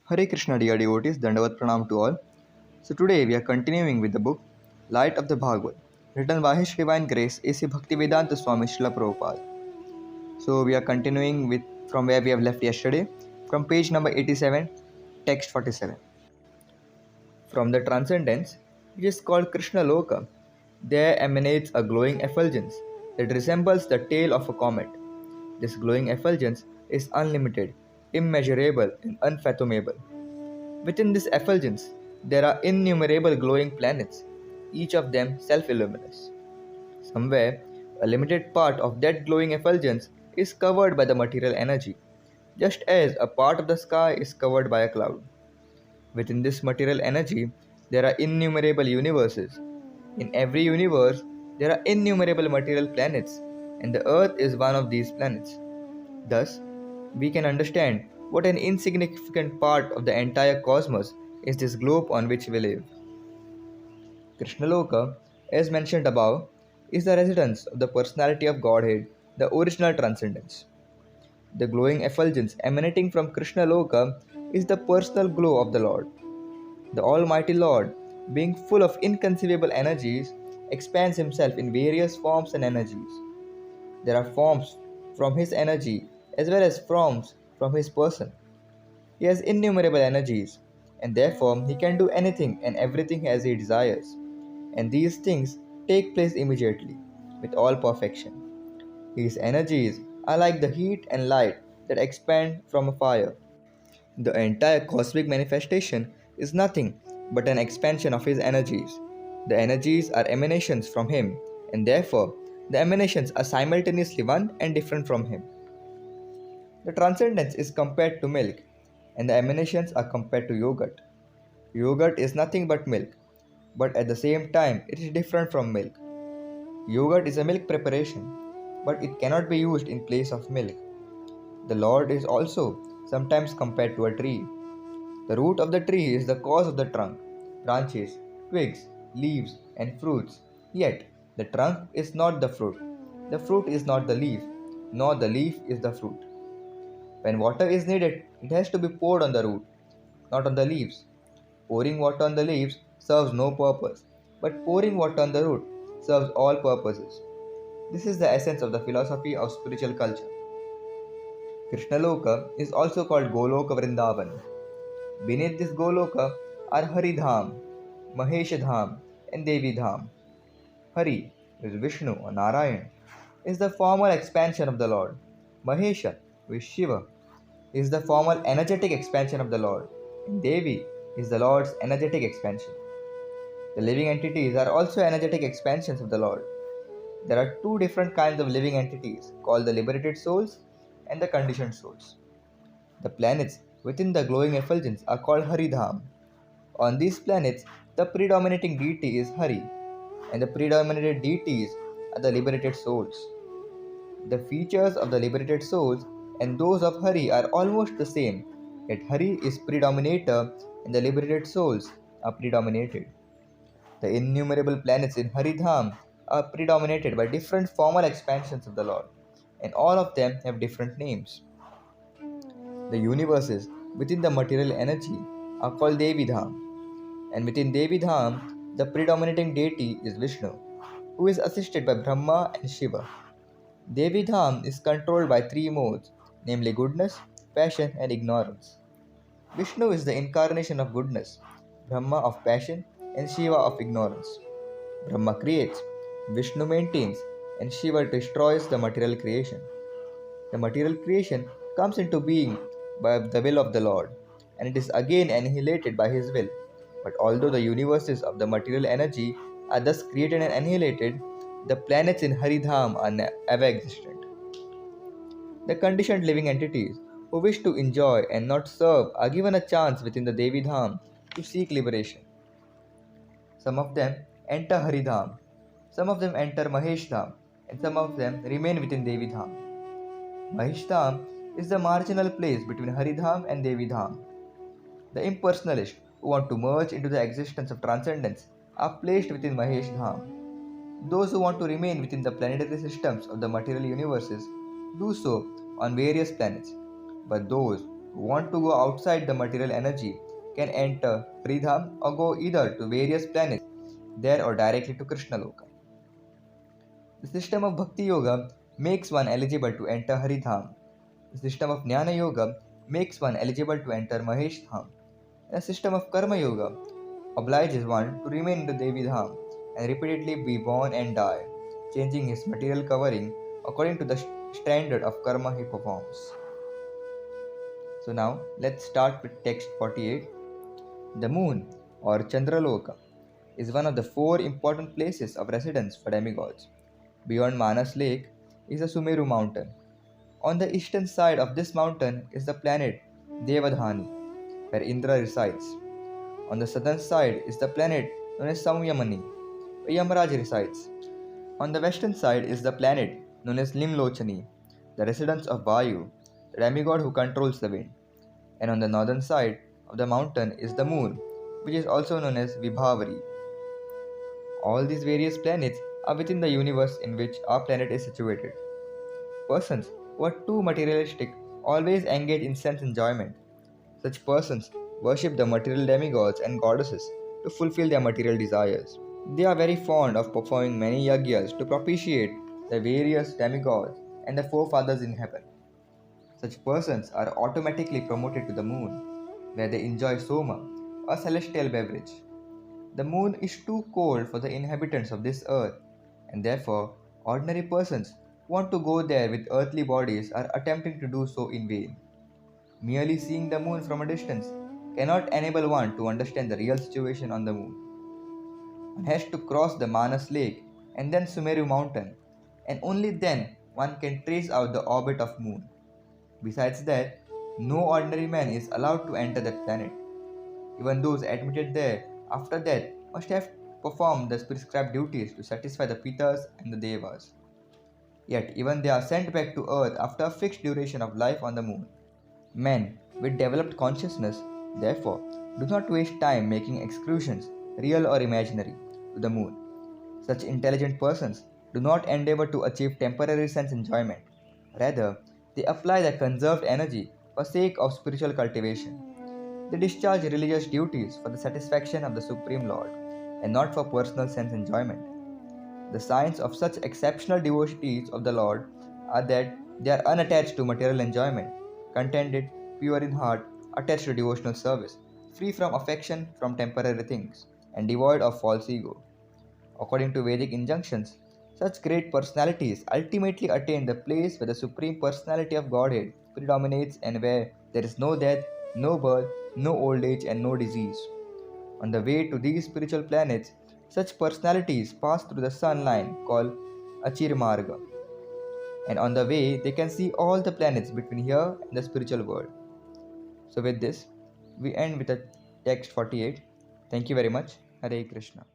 Hare Krishna dear devotees, Dandavat Pranam to all. So today we are continuing with the book Light of the Bhagavad, written by His Divine Grace A.C. Bhaktivedanta Swami Srila Prabhupada. So we are continuing with from where we have left yesterday, from page number 87, text 47. From the transcendence, which is called Krishna Loka, there emanates a glowing effulgence that resembles the tail of a comet. This glowing effulgence is unlimited, immeasurable, and unfathomable. Within this effulgence, there are innumerable glowing planets, each of them self luminous. Somewhere, a limited part of that glowing effulgence is covered by the material energy, just as a part of the sky is covered by a cloud. Within this material energy, there are innumerable universes. In every universe, there are innumerable material planets, and the Earth is one of these planets. Thus, we can understand what an insignificant part of the entire cosmos is this globe on which we live. Krishnaloka, as mentioned above, is the residence of the personality of Godhead, the original transcendence. The glowing effulgence emanating from Krishnaloka is the personal glow of the Lord. The Almighty Lord, being full of inconceivable energies, expands himself in various forms and energies. There are forms from his energy as well as forms from his person. He has innumerable energies, and therefore he can do anything and everything as he desires. And these things take place immediately, with all perfection. His energies are like the heat and light that expand from a fire. The entire cosmic manifestation is nothing but an expansion of his energies. The energies are emanations from him, and therefore the emanations are simultaneously one and different from him. The transcendence is compared to milk, and the emanations are compared to yogurt. Yogurt is nothing but milk, but at the same time, it is different from milk. Yogurt is a milk preparation, but it cannot be used in place of milk. The Lord is also sometimes compared to a tree. The root of the tree is the cause of the trunk, branches, twigs, leaves, and fruits. Yet, the trunk is not the fruit. The fruit is not the leaf, nor the leaf is the fruit. When water is needed, it has to be poured on the root, not on the leaves. Pouring water on the leaves serves no purpose, but pouring water on the root serves all purposes. This is the essence of the philosophy of spiritual culture. Krishnaloka is also called Goloka Vrindavan. Beneath this Goloka are Haridham, Maheshadham, and Devi Dham. Hari, who is Vishnu or Narayan, is the formal expansion of the Lord. Mahesha, who is Shiva, is the formal energetic expansion of the Lord. And Devi is the Lord's energetic expansion. The living entities are also energetic expansions of the Lord. There are two different kinds of living entities called the liberated souls and the conditioned souls. The planets within the glowing effulgence are called Haridham. On these planets, the predominating deity is Hari, and the predominated deities are the liberated souls. The features of the liberated souls and those of Hari are almost the same, yet Hari is predominator and the liberated souls are predominated. The innumerable planets in Haridham are predominated by different formal expansions of the Lord, and all of them have different names. The universes within the material energy are called Devi Dham, and within Devi Dham, the predominating deity is Vishnu, who is assisted by Brahma and Shiva. Devi Dham is controlled by three modes, namely goodness, passion, and ignorance. Vishnu is the incarnation of goodness, Brahma of passion, and Shiva of ignorance. Brahma creates, Vishnu maintains, and Shiva destroys the material creation. The material creation comes into being by the will of the Lord, and it is again annihilated by His will. But although the universes of the material energy are thus created and annihilated, the planets in Haridham are ever existent. The conditioned living entities who wish to enjoy and not serve are given a chance within the Devi Dham to seek liberation. Some of them enter Haridham, some of them enter Mahesh Dham, and some of them remain within Devi Dham. Mahesh Dham is the marginal place between Haridham and Devi Dham. The impersonalists who want to merge into the existence of transcendence are placed within Mahesh Dham. Those who want to remain within the planetary systems of the material universes do so on various planets, but those who want to go outside the material energy can enter Haridham or go either to various planets there or directly to Krishna Loka. The system of Bhakti Yoga makes one eligible to enter Haridham. The system of Jnana Yoga makes one eligible to enter Mahesh Dham. And the system of Karma Yoga obliges one to remain in the Devi Dham and repeatedly be born and die, changing his material covering according to the standard of karma he performs. So now let's start with text 48. The moon or Chandraloka is one of the four important places of residence for demigods. Beyond Manas Lake is the Sumeru mountain. On the eastern side of this mountain is the planet Devadhani, where Indra resides. On the southern side is the planet known as Samyamani, where Yamaraj resides. On the western side is the planet known as Limlochani, the residence of Vayu, the demigod who controls the wind. And on the northern side of the mountain is the moon, which is also known as Vibhavari. All these various planets are within the universe in which our planet is situated. Persons who are too materialistic always engage in sense enjoyment. Such persons worship the material demigods and goddesses to fulfill their material desires. They are very fond of performing many yagyas to propitiate the various demigods and the forefathers in heaven. Such persons are automatically promoted to the moon, where they enjoy soma, a celestial beverage. The moon is too cold for the inhabitants of this earth, and therefore ordinary persons who want to go there with earthly bodies are attempting to do so in vain. Merely seeing the moon from a distance cannot enable one to understand the real situation on the moon. One has to cross the Manas lake and then Sumeru mountain, and only then one can trace out the orbit of moon. Besides that, no ordinary man is allowed to enter that planet. Even those admitted there after death must have performed the prescribed duties to satisfy the Pitas and the Devas. Yet even they are sent back to earth after a fixed duration of life on the moon. Men with developed consciousness, therefore, do not waste time making excursions, real or imaginary, to the moon. Such intelligent persons do not endeavor to achieve temporary sense enjoyment. Rather, they apply their conserved energy for sake of spiritual cultivation. They discharge religious duties for the satisfaction of the Supreme Lord and not for personal sense enjoyment. The signs of such exceptional devotees of the Lord are that they are unattached to material enjoyment, contented, pure in heart, attached to devotional service, free from affection from temporary things, and devoid of false ego. According to Vedic injunctions, such great personalities ultimately attain the place where the Supreme Personality of Godhead predominates and where there is no death, no birth, no old age, and no disease. On the way to these spiritual planets, such personalities pass through the sun line called Achir Marga, and on the way they can see all the planets between here and the spiritual world. So, with this, we end with the text 48. Thank you very much. Hare Krishna.